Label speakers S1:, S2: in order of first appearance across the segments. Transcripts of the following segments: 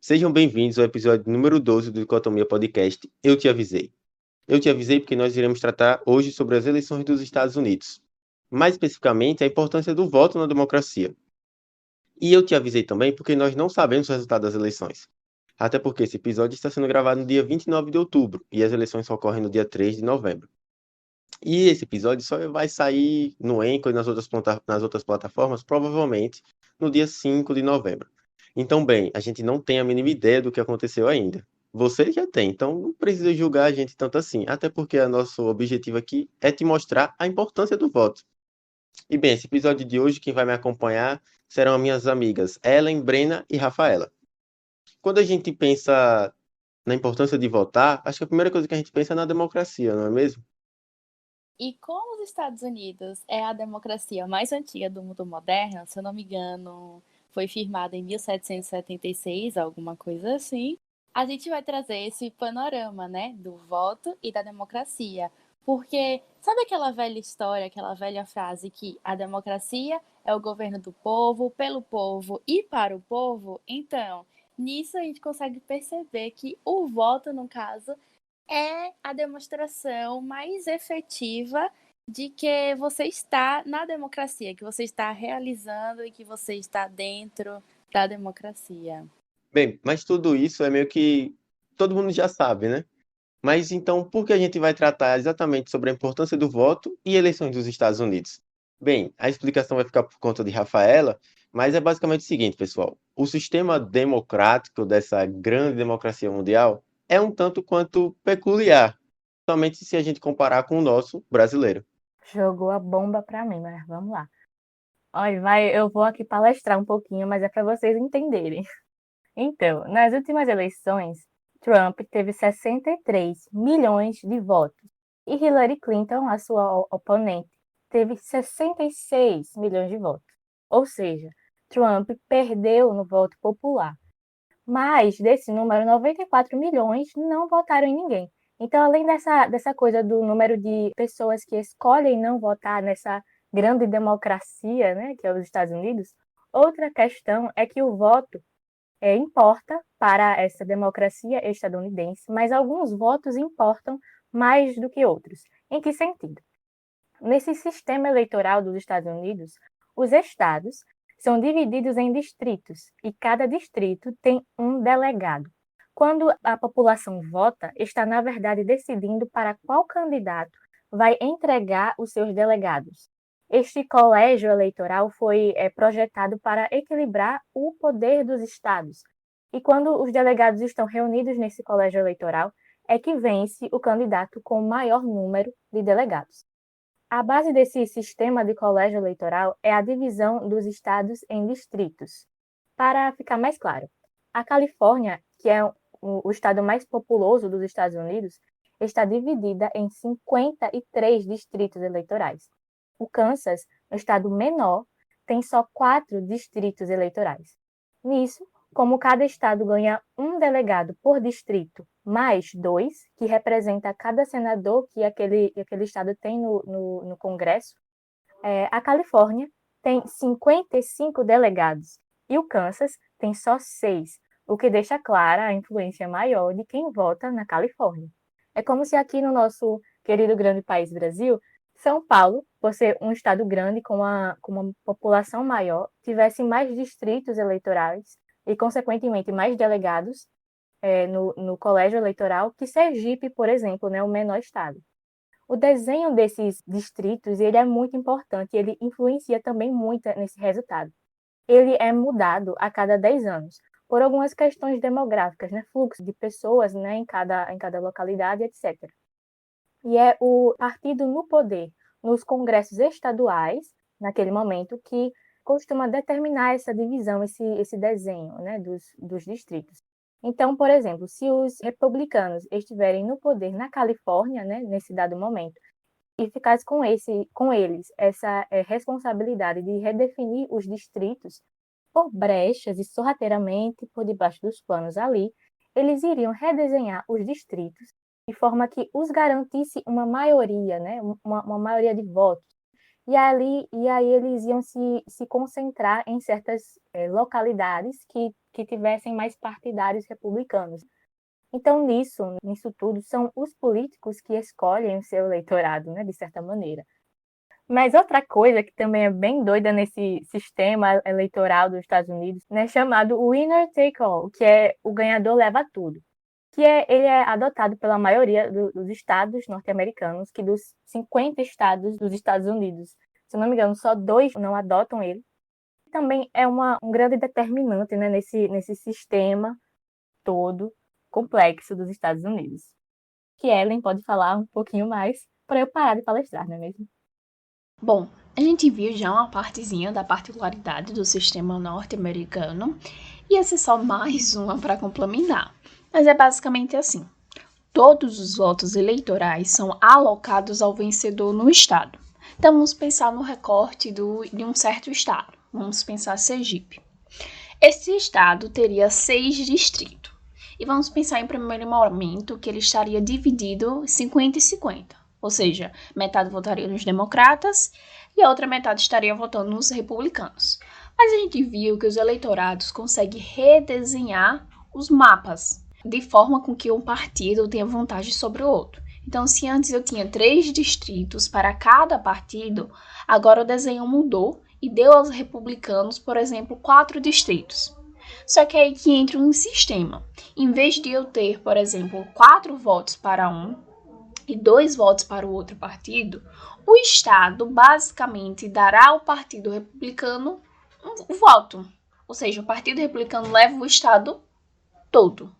S1: Sejam bem-vindos ao episódio número 12 do Dicotomia Podcast. Eu te avisei. Eu te avisei porque nós iremos tratar hoje sobre as eleições dos Estados Unidos. Mais especificamente, a importância do voto na democracia. E eu te avisei também porque nós não sabemos o resultado das eleições. Até porque esse episódio está sendo gravado no dia 29 de outubro e as eleições só ocorrem no dia 3 de novembro. E esse episódio só vai sair no Anchor e nas outras plataformas, provavelmente, no dia 5 de novembro. Então, bem, a gente não tem a mínima ideia do que aconteceu ainda. Você já tem, então não precisa julgar a gente tanto assim, até porque o nosso objetivo aqui é te mostrar a importância do voto. E bem, esse episódio de hoje, quem vai me acompanhar serão as minhas amigas Ellen, Brena e Rafaela. Quando a gente pensa na importância de votar, acho que a primeira coisa que a gente pensa é na democracia, não é mesmo?
S2: E como os Estados Unidos é a democracia mais antiga do mundo moderno, se eu não me engano, foi firmada em 1776, alguma coisa assim, a gente vai trazer esse panorama, né, do voto e da democracia. Porque sabe aquela velha história, aquela velha frase que a democracia é o governo do povo, pelo povo e para o povo? Então, nisso a gente consegue perceber que o voto, no caso, é a demonstração mais efetiva de que você está na democracia, que você está realizando e que você está dentro da democracia.
S1: Bem, mas tudo isso é meio que todo mundo já sabe, né? Mas então, por que a gente vai tratar exatamente sobre a importância do voto e eleições dos Estados Unidos? Bem, a explicação vai ficar por conta de Rafaela, mas é basicamente o seguinte, pessoal. O sistema democrático dessa grande democracia mundial é um tanto quanto peculiar, somente se a gente comparar com o nosso brasileiro.
S3: Jogou a bomba para mim, mas vamos lá. Olha, eu vou aqui palestrar um pouquinho, mas é para vocês entenderem. Então, nas últimas eleições, Trump teve 63 milhões de votos e Hillary Clinton, a sua oponente, teve 66 milhões de votos. Ou seja, Trump perdeu no voto popular. Mas desse número, 94 milhões não votaram em ninguém. Então, além dessa coisa do número de pessoas que escolhem não votar nessa grande democracia, né, que é os Estados Unidos, outra questão é que o voto importa para essa democracia estadunidense, mas alguns votos importam mais do que outros. Em que sentido? Nesse sistema eleitoral dos Estados Unidos, os estados são divididos em distritos e cada distrito tem um delegado. Quando a população vota, está, na verdade, decidindo para qual candidato vai entregar os seus delegados. Este colégio eleitoral foi projetado para equilibrar o poder dos estados. E quando os delegados estão reunidos nesse colégio eleitoral, é que vence o candidato com o maior número de delegados. A base desse sistema de colégio eleitoral é a divisão dos estados em distritos. Para ficar mais claro, a Califórnia, que é o estado mais populoso dos Estados Unidos, está dividida em 53 distritos eleitorais. O Kansas, o estado menor, tem só 4 distritos eleitorais. Nisso, como cada estado ganha um delegado por distrito, mais 2, que representa cada senador que aquele estado tem no Congresso, a Califórnia tem 55 delegados e o Kansas tem só 6, o que deixa clara a influência maior de quem vota na Califórnia. É como se aqui no nosso querido grande país Brasil, São Paulo, por ser um estado grande com uma população maior, tivesse mais distritos eleitorais e, consequentemente, mais delegados no colégio eleitoral que Sergipe, por exemplo, né, o menor estado. O desenho desses distritos ele é muito importante, ele influencia também muito nesse resultado. Ele é mudado a cada 10 anos, por algumas questões demográficas, né, fluxo de pessoas, né, em cada localidade, etc. E é o partido no poder, nos congressos estaduais, naquele momento, que costuma determinar essa divisão, esse desenho, né, dos distritos. Então, por exemplo, se os republicanos estiverem no poder na Califórnia, né, nesse dado momento, e ficasse com eles essa responsabilidade de redefinir os distritos por brechas e sorrateiramente por debaixo dos panos ali, eles iriam redesenhar os distritos de forma que os garantisse uma maioria, né, uma maioria de votos, E aí eles iam se concentrar em certas localidades que tivessem mais partidários republicanos. Então, nisso tudo, são os políticos que escolhem o seu eleitorado, né, de certa maneira. Mas outra coisa que também é bem doida nesse sistema eleitoral dos Estados Unidos, né, chamado winner take all, que é o ganhador leva tudo, ele é adotado pela maioria dos estados norte-americanos, que dos 50 estados dos Estados Unidos, se não me engano, só 2 não adotam ele. Também é um grande determinante, né, nesse sistema todo complexo dos Estados Unidos. Que Ellen pode falar um pouquinho mais para eu parar de palestrar, não é mesmo?
S4: Bom, a gente viu já uma partezinha da particularidade do sistema norte-americano e essa é só mais uma para complementar. Mas é basicamente assim: todos os votos eleitorais são alocados ao vencedor no estado. Então vamos pensar no recorte de um certo estado. Vamos pensar Sergipe. Esse estado teria 6 distritos. E vamos pensar em primeiro momento que ele estaria dividido 50 e 50. Ou seja, metade votaria nos democratas e a outra metade estaria votando nos republicanos. Mas a gente viu que os eleitorados conseguem redesenhar os mapas de forma com que um partido tenha vantagem sobre o outro. Então, se antes eu tinha 3 distritos para cada partido, agora o desenho mudou e deu aos republicanos, por exemplo, 4 distritos. Só que aí que entra um sistema. Em vez de eu ter, por exemplo, 4 votos para um e 2 votos para o outro partido, o Estado basicamente dará ao Partido Republicano um voto. Ou seja, o Partido Republicano leva o Estado todo.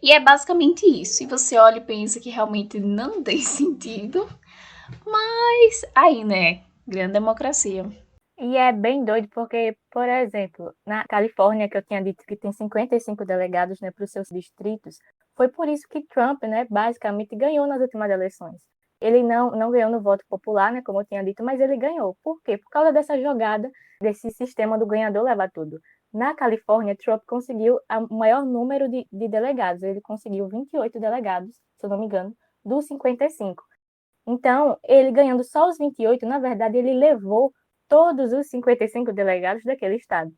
S4: E é basicamente isso. E você olha e pensa que realmente não tem sentido, mas aí, né? Grande democracia.
S3: E é bem doido porque, por exemplo, na Califórnia, que eu tinha dito que tem 55 delegados, né, para os seus distritos, foi por isso que Trump, né, basicamente ganhou nas últimas eleições. Ele não ganhou no voto popular, né, como eu tinha dito, mas ele ganhou. Por quê? Por causa dessa jogada, desse sistema do ganhador leva tudo. Na Califórnia, Trump conseguiu o maior número de delegados. Ele conseguiu 28 delegados, se eu não me engano, dos 55. Então, ele ganhando só os 28, na verdade, ele levou todos os 55 delegados daquele estado.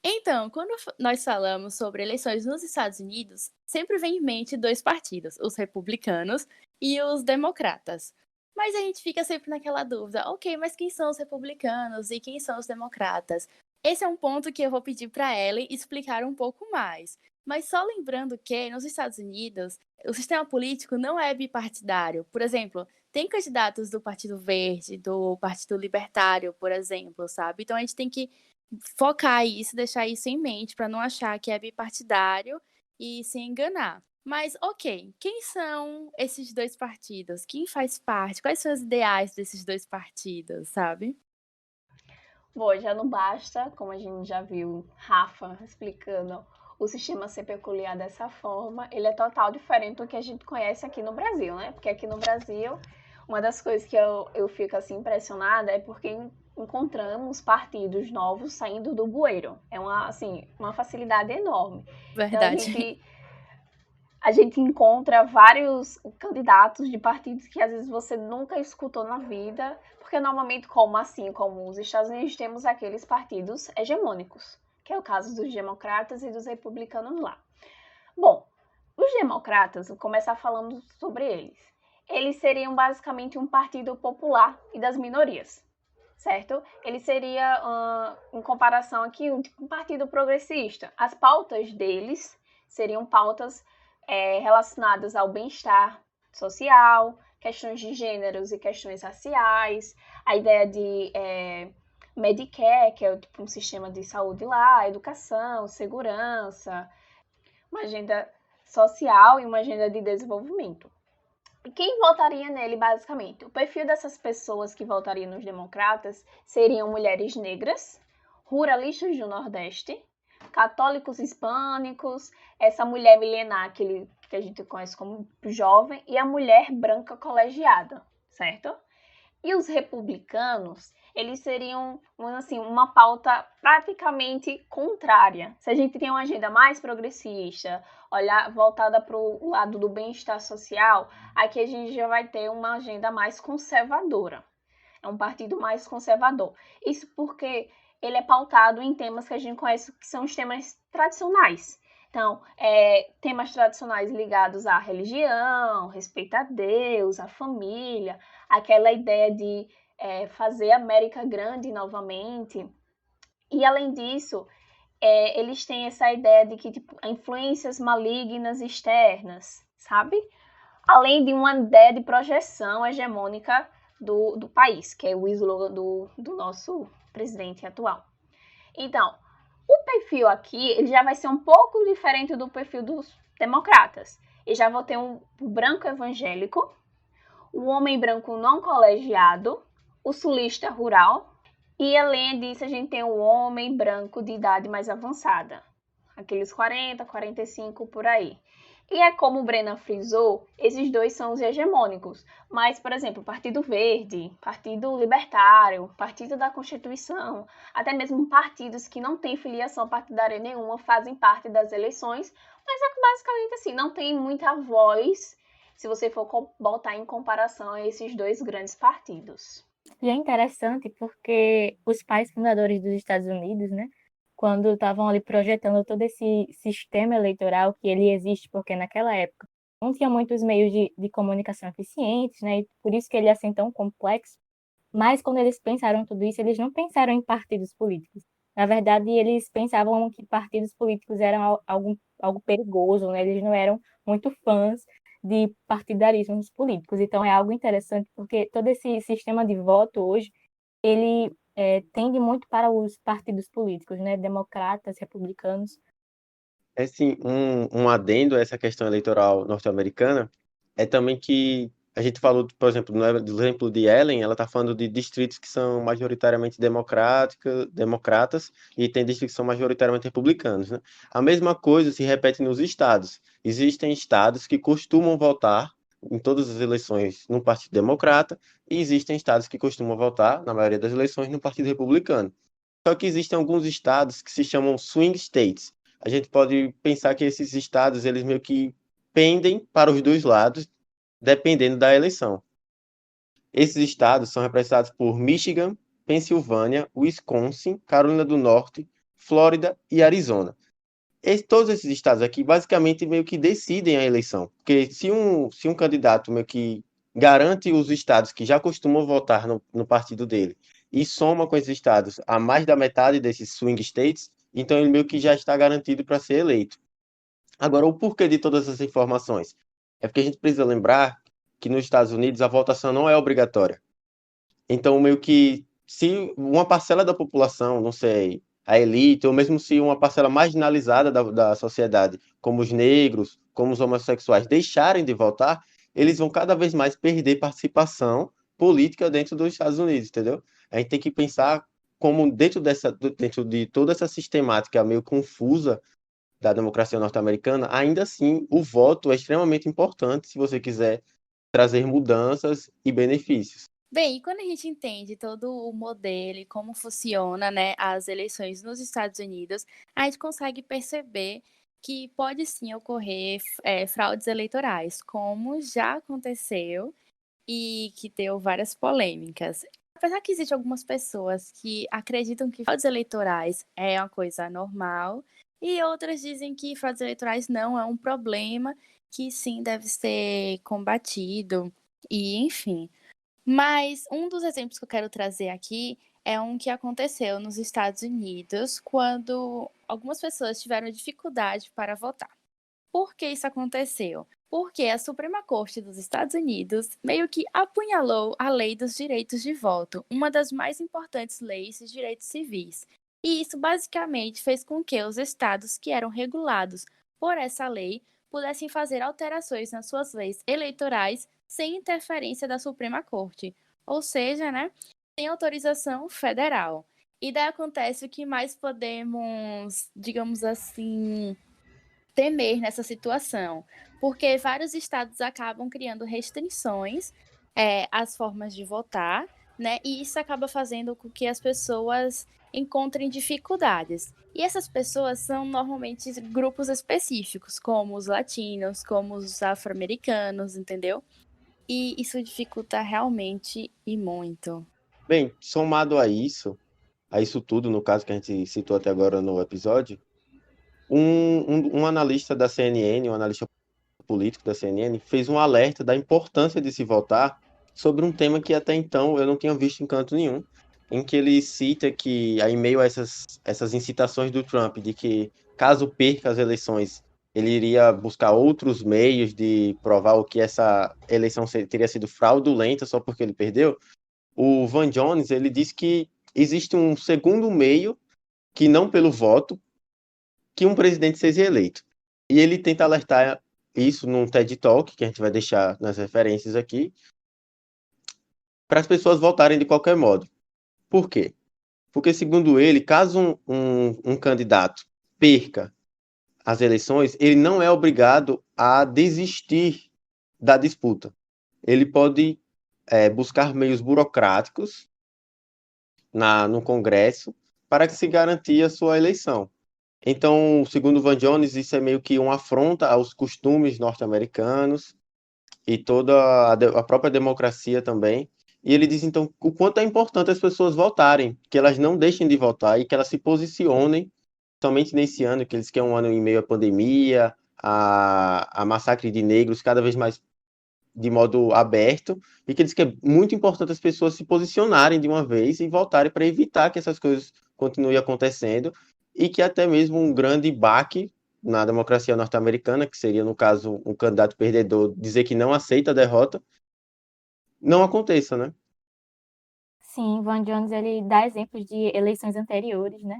S2: Então, quando nós falamos sobre eleições nos Estados Unidos, sempre vem em mente 2 partidos, os republicanos e os democratas. Mas a gente fica sempre naquela dúvida, ok, mas quem são os republicanos e quem são os democratas? Esse é um ponto que eu vou pedir para Ellen explicar um pouco mais. Mas só lembrando que nos Estados Unidos, o sistema político não é bipartidário. Por exemplo, tem candidatos do Partido Verde, do Partido Libertário, por exemplo, sabe? Então a gente tem que focar isso, deixar isso em mente para não achar que é bipartidário e se enganar. Mas, ok, quem são esses 2 partidos? Quem faz parte? Quais são os ideais desses 2 partidos, sabe?
S4: Bom, já não basta, como a gente já viu Rafa explicando, o sistema ser peculiar dessa forma, ele é total diferente do que a gente conhece aqui no Brasil, né? Porque aqui no Brasil, uma das coisas que eu fico assim impressionada é porque encontramos partidos novos saindo do bueiro. É uma facilidade enorme.
S2: Verdade.
S4: Então a gente encontra vários candidatos de partidos que às vezes você nunca escutou na vida, porque normalmente, como os Estados Unidos, temos aqueles partidos hegemônicos, que é o caso dos democratas e dos republicanos lá. Bom, os democratas, vou começar falando sobre eles. Eles seriam basicamente um partido popular e das minorias, certo? Ele seria, em comparação aqui, um partido progressista. As pautas deles seriam pautas relacionadas ao bem-estar social, questões de gêneros e questões raciais, a ideia de Medicare, que é um sistema de saúde lá, educação, segurança, uma agenda social e uma agenda de desenvolvimento. E quem votaria nele, basicamente? O perfil dessas pessoas que votariam nos democratas seriam mulheres negras, ruralistas do Nordeste, católicos hispânicos, essa mulher milenar que a gente conhece como jovem e a mulher branca colegiada, certo? E os republicanos, eles seriam, assim, uma pauta praticamente contrária. Se a gente tem uma agenda mais progressista, voltada para o lado do bem-estar social, aqui a gente já vai ter uma agenda mais conservadora. É um partido mais conservador. Isso porque ele é pautado em temas que a gente conhece que são os temas tradicionais. Então, temas tradicionais ligados à religião, respeito a Deus, à família, aquela ideia de fazer a América grande novamente. E, além disso, eles têm essa ideia de que tipo, influências malignas externas, sabe? Além de uma ideia de projeção hegemônica do país, que é o slogan do nosso presidente atual. Então, o perfil aqui ele já vai ser um pouco diferente do perfil dos democratas. Eu já vou ter o branco evangélico, o homem branco não colegiado, o sulista rural, e além disso a gente tem o homem branco de idade mais avançada, aqueles 40, 45 por aí. E é como o Brena frisou, esses dois são os hegemônicos. Mas, por exemplo, Partido Verde, Partido Libertário, Partido da Constituição, até mesmo partidos que não têm filiação partidária nenhuma fazem parte das eleições, mas é basicamente assim, não tem muita voz se você for botar em comparação a esses dois grandes partidos.
S3: E é interessante porque os pais fundadores dos Estados Unidos, né, quando estavam ali projetando todo esse sistema eleitoral que ele existe, porque naquela época não tinha muitos meios de comunicação eficientes, né, e por isso que ele é assim tão complexo, mas quando eles pensaram tudo isso, eles não pensaram em partidos políticos. Na verdade, eles pensavam que partidos políticos eram algo perigoso, né, eles não eram muito fãs de partidarismos políticos. Então, é algo interessante, porque todo esse sistema de voto hoje, ele tende muito para os partidos políticos, né? Democratas, republicanos.
S1: É sim, um adendo a essa questão eleitoral norte-americana é também que a gente falou, por exemplo, no exemplo de Ellen, ela está falando de distritos que são majoritariamente democratas e tem distritos que são majoritariamente republicanos, né? A mesma coisa se repete nos estados. Existem estados que costumam votar em todas as eleições no Partido Democrata e existem estados que costumam votar, na maioria das eleições, no Partido Republicano. Só que existem alguns estados que se chamam swing states. A gente pode pensar que esses estados, eles meio que pendem para os dois lados, dependendo da eleição. Esses estados são representados por Michigan, Pensilvânia, Wisconsin, Carolina do Norte, Flórida e Arizona. Todos esses estados aqui basicamente meio que decidem a eleição, porque se um candidato meio que garante os estados que já costumam votar no partido dele e soma com esses estados a mais da metade desses swing states, então ele meio que já está garantido para ser eleito. Agora, o porquê de todas essas informações? É porque a gente precisa lembrar que nos Estados Unidos a votação não é obrigatória. Então, meio que se uma parcela da população, não sei, a elite, ou mesmo se uma parcela marginalizada da sociedade, como os negros, como os homossexuais, deixarem de votar, eles vão cada vez mais perder participação política dentro dos Estados Unidos, entendeu? A gente tem que pensar como dentro de toda essa sistemática meio confusa da democracia norte-americana, ainda assim o voto é extremamente importante se você quiser trazer mudanças e benefícios.
S2: Bem, e quando a gente entende todo o modelo e como funciona, né, as eleições nos Estados Unidos, a gente consegue perceber que pode sim ocorrer fraudes eleitorais, como já aconteceu e que deu várias polêmicas. Apesar que existem algumas pessoas que acreditam que fraudes eleitorais é uma coisa normal, e outras dizem que fraudes eleitorais não é um problema, que sim deve ser combatido, e enfim. Mas um dos exemplos que eu quero trazer aqui é um que aconteceu nos Estados Unidos, quando algumas pessoas tiveram dificuldade para votar. Por que isso aconteceu? Porque a Suprema Corte dos Estados Unidos meio que apunhalou a Lei dos Direitos de Voto, uma das mais importantes leis de direitos civis. E isso basicamente fez com que os estados que eram regulados por essa lei pudessem fazer alterações nas suas leis eleitorais sem interferência da Suprema Corte, ou seja, né, sem autorização federal. E daí acontece o que mais podemos, digamos assim, temer nessa situação, porque vários estados acabam criando restrições às formas de votar, né? E isso acaba fazendo com que as pessoas encontrem dificuldades. E essas pessoas são normalmente grupos específicos, como os latinos, como os afro-americanos, entendeu? E isso dificulta realmente e muito.
S1: Bem, somado a isso tudo, no caso que a gente citou até agora no episódio, um analista da CNN, um analista político da CNN, fez um alerta da importância de se votar sobre um tema que até então eu não tinha visto em canto nenhum, em que ele cita que, aí, em meio a essas incitações do Trump, de que caso perca as eleições, ele iria buscar outros meios de provar o que essa eleição teria sido fraudulenta só porque ele perdeu, o Van Jones, ele disse que existe um segundo meio, que não pelo voto, que um presidente seja eleito. E ele tenta alertar isso num TED Talk, que a gente vai deixar nas referências aqui, para as pessoas votarem de qualquer modo. Por quê? Porque, segundo ele, caso um candidato perca as eleições, ele não é obrigado a desistir da disputa. Ele pode buscar meios burocráticos no Congresso para que se garantir a sua eleição. Então, segundo Van Jones, isso é meio que uma afronta aos costumes norte-americanos e toda a própria democracia também. E ele diz, então, o quanto é importante as pessoas votarem, que elas não deixem de votar e que elas se posicionem, somente nesse ano, que eles querem um ano em meio à pandemia, a massacre de negros cada vez mais de modo aberto, e que diz que é muito importante as pessoas se posicionarem de uma vez e votarem para evitar que essas coisas continuem acontecendo, e que até mesmo um grande baque na democracia norte-americana, que seria, no caso, um candidato perdedor dizer que não aceita a derrota, não aconteça, né?
S3: Sim, Van Jones ele dá exemplos de eleições anteriores, né?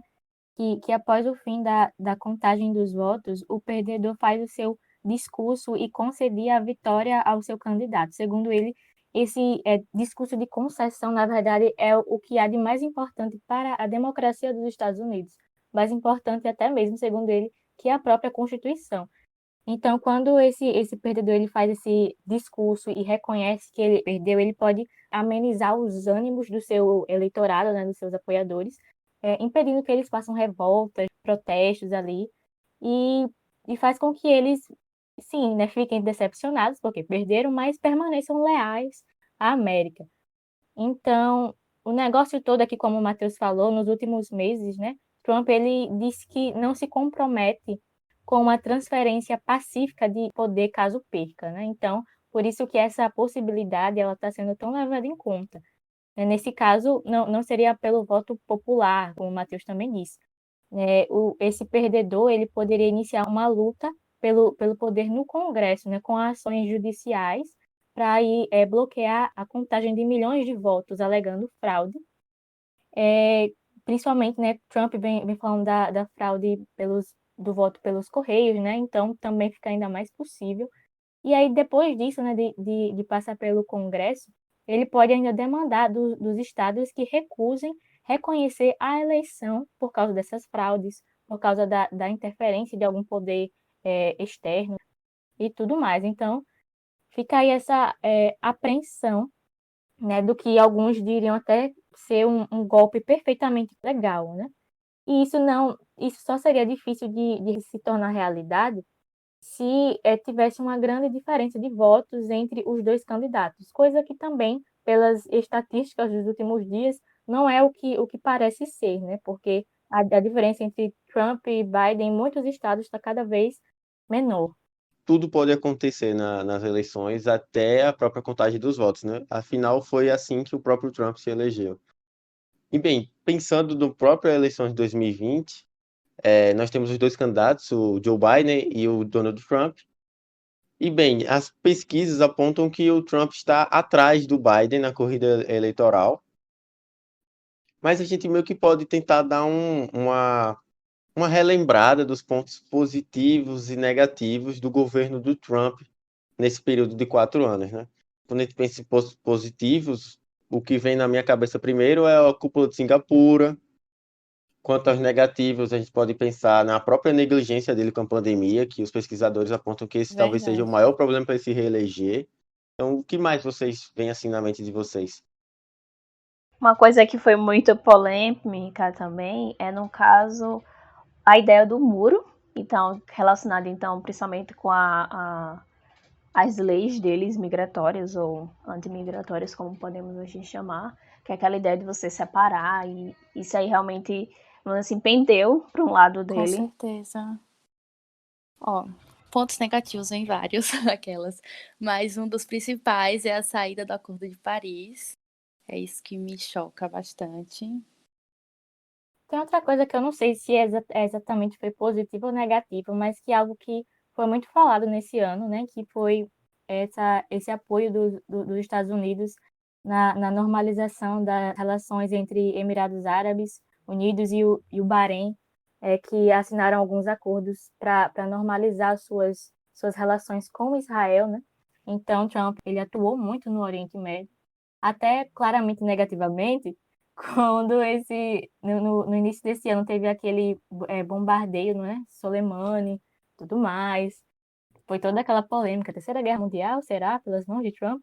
S3: Que após o fim da contagem dos votos, o perdedor faz o seu discurso e concedia a vitória ao seu candidato. Segundo ele, esse discurso de concessão, na verdade, é o que há de mais importante para a democracia dos Estados Unidos, mais importante até mesmo, segundo ele, que a própria Constituição. Então, quando esse perdedor ele faz esse discurso e reconhece que ele perdeu, ele pode amenizar os ânimos do seu eleitorado, né, dos seus apoiadores, impedindo que eles façam revoltas, protestos ali, e, e faz com que eles, sim, né, fiquem decepcionados, porque perderam, mas permaneçam leais à América. Então, o negócio todo aqui, como o Matheus falou, nos últimos meses, né, Trump ele disse que não se compromete com uma transferência pacífica de poder caso perca, né? Então, por isso que essa possibilidade ela está sendo tão levada em conta. Nesse caso, não seria pelo voto popular, como o Matheus também disse. Esse perdedor ele poderia iniciar uma luta pelo poder no Congresso, né, com ações judiciais para bloquear a contagem de milhões de votos alegando fraude. Principalmente, né, Trump vem falando da fraude do voto pelos Correios, né, então também fica ainda mais possível. E aí, depois disso, né, de passar pelo Congresso, ele pode ainda demandar dos estados que recusem reconhecer a eleição por causa dessas fraudes, por causa da interferência de algum poder externo e tudo mais. Então, fica aí essa apreensão, né, do que alguns diriam até ser um golpe perfeitamente legal, né? E isso só seria difícil de se tornar realidade se tivesse uma grande diferença de votos entre os dois candidatos, coisa que também, pelas estatísticas dos últimos dias, não é o que parece ser, né? Porque a diferença entre Trump e Biden em muitos estados está cada vez menor.
S1: Tudo pode acontecer nas eleições, até a própria contagem dos votos, né? Afinal, foi assim que o próprio Trump se elegeu. E bem, pensando no próprio eleição de 2020, nós temos os dois candidatos, o Joe Biden e o Donald Trump. E bem, as pesquisas apontam que o Trump está atrás do Biden na corrida eleitoral, mas a gente meio que pode tentar dar uma relembrada dos pontos positivos e negativos do governo do Trump nesse período de 4 anos, né? Quando a gente pensa em pontos positivos, o que vem na minha cabeça primeiro é a cúpula de Singapura. Quanto aos negativos, a gente pode pensar na própria negligência dele com a pandemia, que os pesquisadores apontam que esse talvez seja o
S2: Verdade.
S1: maior problema para ele se reeleger. Então, o que mais vocês veem assim na mente de vocês?
S4: Uma coisa que foi muito polêmica também é, no caso, a ideia do muro, então, relacionado então principalmente com as leis deles migratórias ou antimigratórias, como podemos hoje chamar, que é aquela ideia de você separar, e isso aí realmente, assim, pendeu para um lado
S2: Com
S4: dele.
S2: certeza. Ó, pontos negativos em vários, aquelas. Mas um dos principais é a saída do Acordo de Paris. É isso que me choca bastante.
S3: Tem outra coisa que eu não sei se exatamente foi positivo ou negativo, mas que é algo que foi muito falado nesse ano, né? Que foi esse apoio dos Estados Unidos na normalização das relações entre Emirados Árabes Unidos e o Bahrein, que assinaram alguns acordos para normalizar suas relações com Israel, né? Então, Trump, ele atuou muito no Oriente Médio, até claramente negativamente, quando no início desse ano teve aquele bombardeio, não é? Soleimani, tudo mais. Foi toda aquela polêmica. Terceira Guerra Mundial, será? Pelas mãos de Trump?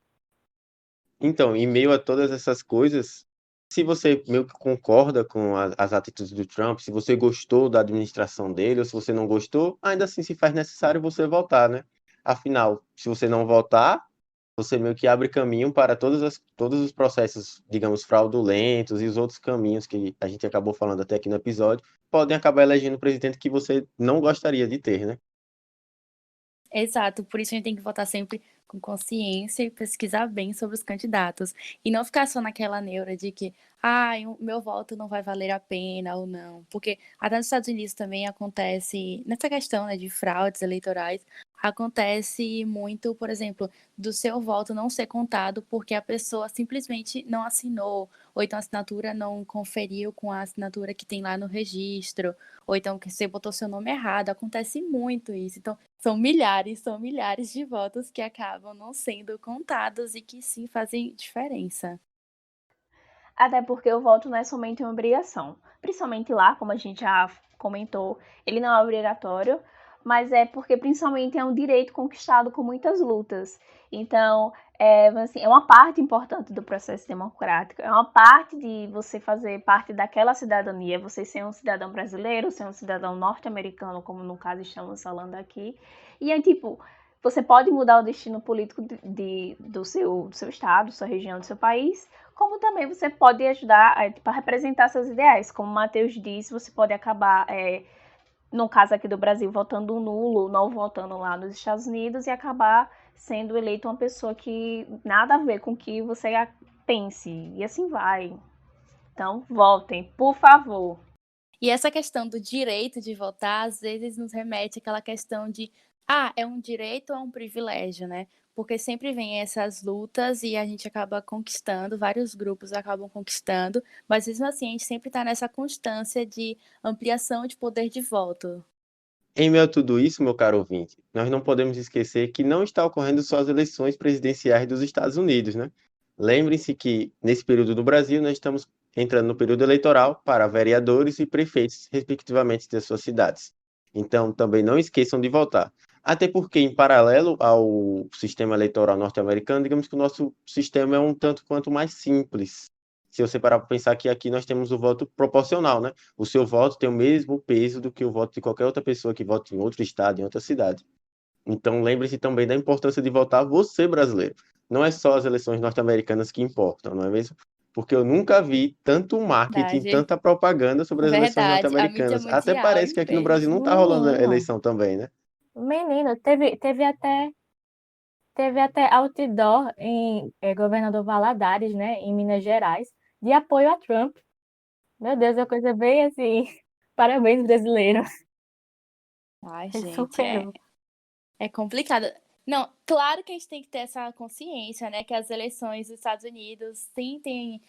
S1: Então, em meio a todas essas coisas, se você meio que concorda com as atitudes do Trump, se você gostou da administração dele, ou se você não gostou, ainda assim se faz necessário você votar, né? Afinal, se você não votar, você meio que abre caminho para todos os processos, digamos, fraudulentos e os outros caminhos que a gente acabou falando até aqui no episódio, podem acabar elegendo o presidente que você não gostaria de ter, né?
S2: Exato, por isso a gente tem que votar sempre com consciência e pesquisar bem sobre os candidatos. E não ficar só naquela neura de que, o meu voto não vai valer a pena ou não. Porque até nos Estados Unidos também acontece, nessa questão, né, de fraudes eleitorais, acontece muito, por exemplo, do seu voto não ser contado porque a pessoa simplesmente não assinou, ou então a assinatura não conferiu com a assinatura que tem lá no registro, ou então que você botou seu nome errado. Acontece muito isso. Então, são milhares de votos que acabam não sendo contados e que sim fazem diferença.
S4: Até porque o voto não é somente uma obrigação. Principalmente lá, como a gente já comentou, ele não é obrigatório, mas é porque principalmente é um direito conquistado com muitas lutas. Então, assim, é uma parte importante do processo democrático, é uma parte de você fazer parte daquela cidadania, você ser um cidadão brasileiro, ser um cidadão norte-americano, como no caso estamos falando aqui. E é tipo, você pode mudar o destino político do seu estado, sua região, do seu país, como também você pode ajudar a representar seus ideais. Como o Matheus disse, você pode acabar, no caso aqui do Brasil, votando nulo, não votando lá nos Estados Unidos e acabar sendo eleito uma pessoa que nada a ver com o que você pense. E assim vai. Então, votem, por favor.
S2: E essa questão do direito de votar, às vezes nos remete àquela questão de, é um direito ou é um privilégio, né? Porque sempre vem essas lutas e a gente acaba conquistando, vários grupos acabam conquistando, mas mesmo assim a gente sempre está nessa constância de ampliação de poder de voto.
S1: Em meio a tudo isso, meu caro ouvinte, nós não podemos esquecer que não está ocorrendo só as eleições presidenciais dos Estados Unidos, né? Lembrem-se que, nesse período do Brasil, nós estamos entrando no período eleitoral para vereadores e prefeitos, respectivamente, das suas cidades. Então, também não esqueçam de votar. Até porque, em paralelo ao sistema eleitoral norte-americano, digamos que o nosso sistema é um tanto quanto mais simples. Se você parar para pensar que aqui nós temos o voto proporcional, né? O seu voto tem o mesmo peso do que o voto de qualquer outra pessoa que vote em outro estado, em outra cidade. Então, lembre-se também da importância de votar você, brasileiro. Não é só as eleições norte-americanas que importam, não é mesmo? Porque eu nunca vi tanto marketing,
S2: Verdade.
S1: tanta propaganda sobre as eleições
S2: Verdade. A mídia
S1: norte-americanas. Até
S2: mundial
S1: parece
S2: em
S1: que aqui no Brasil não está
S2: peso.
S1: rolando a
S3: Menino,
S1: eleição também, né?
S3: menino, teve até outdoor em Governador Valadares, né, em Minas Gerais, de apoio a Trump. Meu Deus, é uma coisa bem assim. Parabéns, brasileiro.
S2: Ai,
S3: Ele
S2: gente,
S3: superou.
S2: é complicado. Não, claro que a gente tem que ter essa consciência, né? Que as eleições dos Estados Unidos sim têm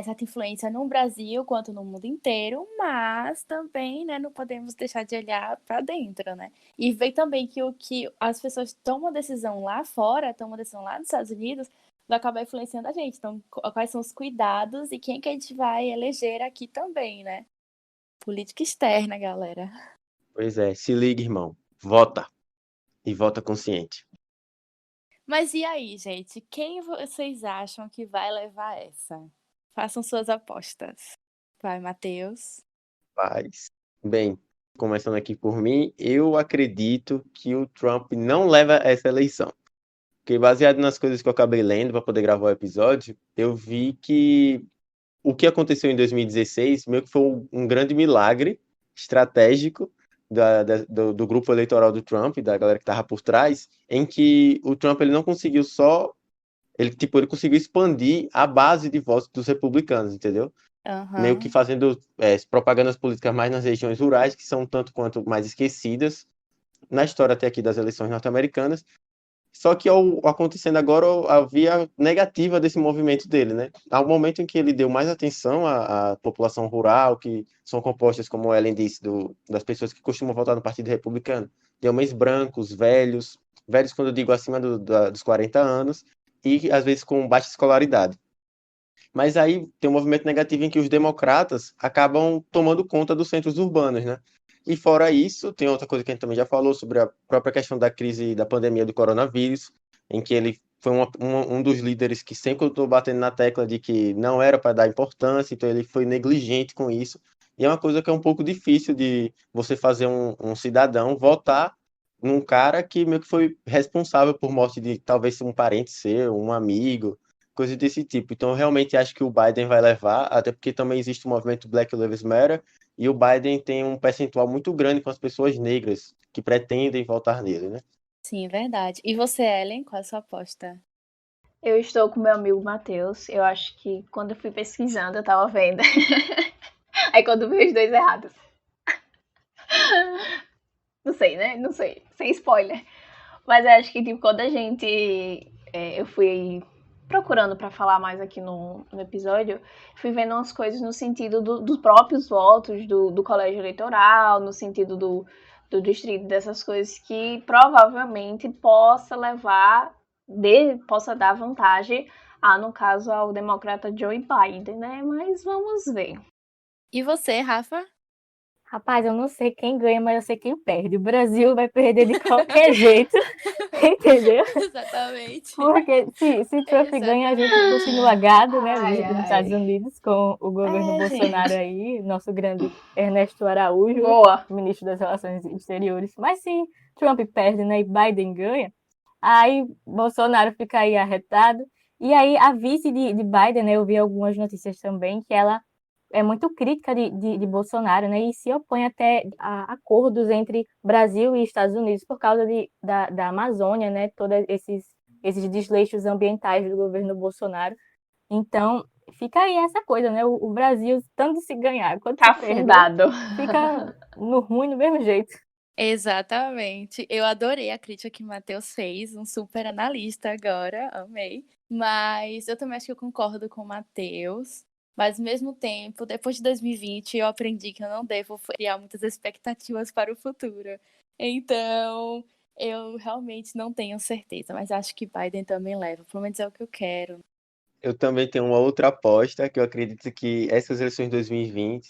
S2: certa influência no Brasil quanto no mundo inteiro, mas também, né, não podemos deixar de olhar para dentro, né? E ver também que o que as pessoas tomam decisão lá fora, tomam decisão lá nos Estados Unidos, vai acabar influenciando a gente. Então, quais são os cuidados e quem que a gente vai eleger aqui também, né? Política externa, galera.
S1: Pois é, se liga, irmão. Vota. E vota consciente.
S2: Mas e aí, gente? Quem vocês acham que vai levar essa? Façam suas apostas. Vai, Matheus.
S1: Paz. Bem, começando aqui por mim, eu acredito que o Trump não leva essa eleição. Porque baseado nas coisas que eu acabei lendo para poder gravar o episódio, eu vi que o que aconteceu em 2016 meio que foi um grande milagre estratégico do grupo eleitoral do Trump, da galera que estava por trás, em que o Trump ele não conseguiu só ele conseguiu expandir a base de votos dos republicanos, entendeu? Meio que
S2: Aham.
S1: fazendo propagandas políticas mais nas regiões rurais, que são tanto quanto mais esquecidas na história até aqui das eleições norte-americanas. Só que acontecendo agora a via negativa desse movimento dele, né? Ao momento em que ele deu mais atenção à população rural, que são compostas, como a Ellen disse, das pessoas que costumam votar no Partido Republicano, de homens brancos, velhos, velhos quando eu digo acima dos 40 anos, e às vezes com baixa escolaridade. Mas aí tem um movimento negativo em que os democratas acabam tomando conta dos centros urbanos, né? E fora isso, tem outra coisa que a gente também já falou sobre a própria questão da crise da pandemia do coronavírus, em que ele foi um dos líderes que sempre eu estou batendo na tecla de que não era para dar importância, então ele foi negligente com isso. E é uma coisa que é um pouco difícil de você fazer um cidadão votar num cara que meio que foi responsável por morte de talvez um parente seu, um amigo, coisa desse tipo. Então, eu realmente acho que o Biden vai levar, até porque também existe o movimento Black Lives Matter, e o Biden tem um percentual muito grande com as pessoas negras que pretendem votar nele, né?
S2: Sim, verdade. E você, Ellen, qual a sua aposta?
S4: Eu estou com meu amigo Matheus. Eu acho que quando eu fui pesquisando, eu tava vendo. Aí quando eu vi os dois errados. Não sei, né? Não sei. Sem spoiler. Mas eu acho que, tipo, quando a gente. Eu fui procurando para falar mais aqui no episódio, fui vendo umas coisas no sentido dos próprios votos do colégio eleitoral, no sentido do distrito, dessas coisas que provavelmente possa dar vantagem no caso, ao democrata Joe Biden, né? Mas vamos ver.
S2: E você, Rafa?
S3: Rapaz, eu não sei quem ganha, mas eu sei quem perde. O Brasil vai perder de qualquer jeito, entendeu?
S2: Exatamente.
S3: Porque se Trump ganha, a gente continua
S2: Exatamente.
S3: gado, né,
S4: Ai,
S3: nos Estados
S4: ai.
S3: Unidos, com o governo Bolsonaro
S2: Gente.
S3: aí, nosso grande Ernesto Araújo,
S4: Boa.
S3: ministro das Relações Exteriores. Mas se Trump perde, né, e Biden ganha, aí Bolsonaro fica aí arretado. E aí a vice de Biden, né, eu vi algumas notícias também, que ela é muito crítica de Bolsonaro, né, e se opõe até a acordos entre Brasil e Estados Unidos por causa da Amazônia, né, todos esses desleixos ambientais do governo Bolsonaro. Então, fica aí essa coisa, né, o Brasil, tanto se ganhar quanto
S4: Tá
S3: se perder,
S4: afundado.
S3: fica no ruim do mesmo jeito.
S2: Exatamente. Eu adorei a crítica que o Matheus fez, um super analista agora, amei. Mas eu também acho que eu concordo com o Matheus. Mas, ao mesmo tempo, depois de 2020, eu aprendi que eu não devo criar muitas expectativas para o futuro. Então, eu realmente não tenho certeza, mas acho que Biden também leva. Pelo menos é o que eu quero.
S1: Eu também tenho uma outra aposta, que eu acredito que essas eleições de 2020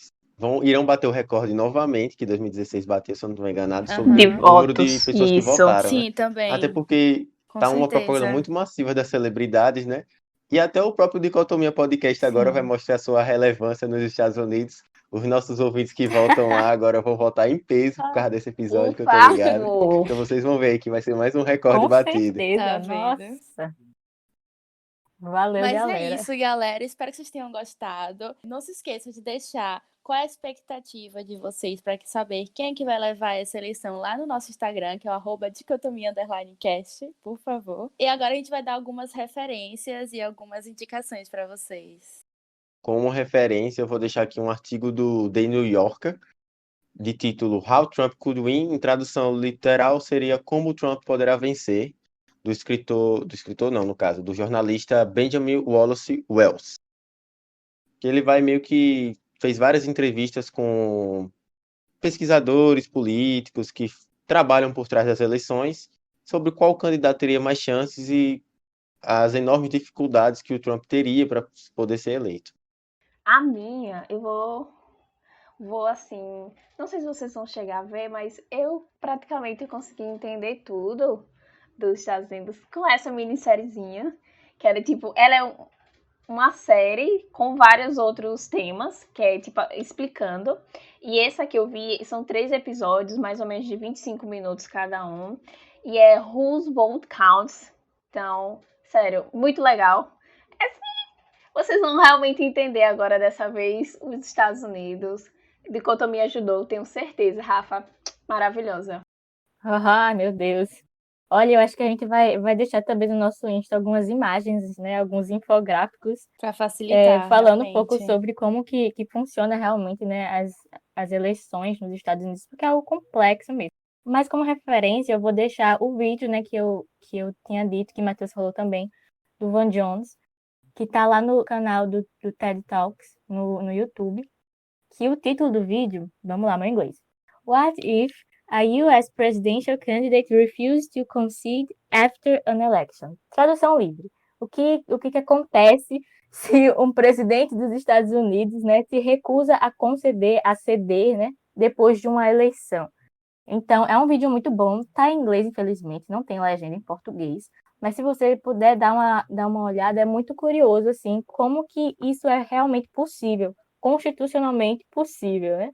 S1: irão bater o recorde novamente, que 2016 bateu, se eu não estou enganado,
S4: De
S1: sobre
S2: Aham.
S1: o número de
S4: votos.
S1: pessoas que
S4: Isso.
S1: votaram, né?
S2: Sim,
S1: Até
S2: também.
S1: porque
S2: Com
S1: tá uma propaganda
S2: certeza.
S1: muito massiva das celebridades, né? E até o próprio Dicotomia Podcast agora vai
S3: Sim.
S1: mostrar sua relevância nos Estados Unidos. Os nossos ouvintes que votam lá agora vão votar em peso por causa desse
S4: Por
S1: episódio que eu tô ligado.
S4: favor.
S1: Então vocês vão ver aí que vai ser mais um recorde
S3: Com
S1: batido.
S2: Tá
S3: certeza,
S2: vendo?
S3: nossa. Valeu,
S2: Mas é
S3: galera.
S2: isso, galera. Espero que vocês tenham gostado. Não se esqueçam de deixar qual é a expectativa de vocês para saber quem é que vai levar essa eleição lá no nosso Instagram, que é o @dicotomia_cast, por favor. E agora a gente vai dar algumas referências e algumas indicações para vocês.
S1: Como referência, eu vou deixar aqui um artigo do The New Yorker, de título How Trump Could Win, em tradução literal seria Como Trump Poderá Vencer, do escritor não, no caso, do jornalista Benjamin Wallace Wells. Que ele vai meio que fez várias entrevistas com pesquisadores políticos que trabalham por trás das eleições sobre qual candidato teria mais chances e as enormes dificuldades que o Trump teria para poder ser eleito.
S4: A minha, eu vou assim. Não sei se vocês vão chegar a ver, mas eu praticamente consegui entender tudo dos Estados Unidos com essa minissériezinha. Que era tipo. Ela é uma série com vários outros temas, que é tipo explicando. E essa que eu vi são 3 episódios, mais ou menos de 25 minutos cada um. E é Whose Vote Counts. Então, sério, muito legal. Vocês vão realmente entender agora, dessa vez, os Estados Unidos. Dicotomia ajudou, tenho certeza, Rafa. Maravilhosa.
S3: Ah, meu Deus. Olha, eu acho que a gente vai deixar também no nosso Insta algumas imagens, né? Alguns infográficos
S2: Para facilitar,
S3: falando um pouco
S2: realmente.
S3: sobre como que funciona realmente, né, as eleições nos Estados Unidos, porque é algo complexo mesmo. Mas como referência, eu vou deixar o vídeo, né, que eu tinha dito, que o Matheus falou também, do Van Jones, que tá lá no canal do TED Talks, no YouTube, que o título do vídeo, vamos lá, meu inglês. What if a US presidential candidate refused to concede after an election? Tradução livre. O que acontece se um presidente dos Estados Unidos, né, se recusa a ceder, né, depois de uma eleição? Então, é um vídeo muito bom, tá em inglês, infelizmente, não tem legenda em português, mas se você puder dar uma olhada, é muito curioso, assim, como que isso é realmente possível, constitucionalmente possível, né?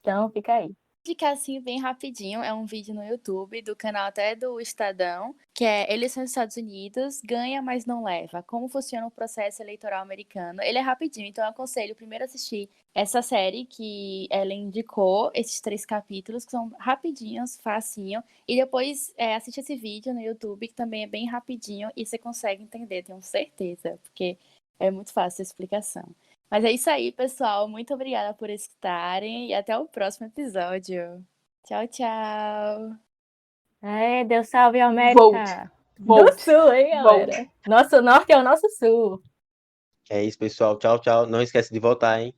S3: Então, fica aí.
S2: Dica assim bem rapidinho, é um vídeo no YouTube do canal até do Estadão, que é Eleições dos Estados Unidos, ganha, mas não leva. Como funciona o processo eleitoral americano. Ele é rapidinho, então eu aconselho primeiro assistir essa série que ela indicou, esses 3 capítulos, que são rapidinhos, facinho, e depois assiste esse vídeo no YouTube, que também é bem rapidinho, e você consegue entender, tenho certeza, porque é muito fácil a explicação. Mas é isso aí, pessoal. Muito obrigada por escutarem e até o próximo episódio. Tchau, tchau.
S3: Deus salve a
S4: Volte.
S3: América do
S4: Volte.
S3: Sul, hein, galera?
S4: Volte.
S3: Nosso norte é o nosso sul.
S1: É isso, pessoal. Tchau, tchau. Não esquece de votar, hein?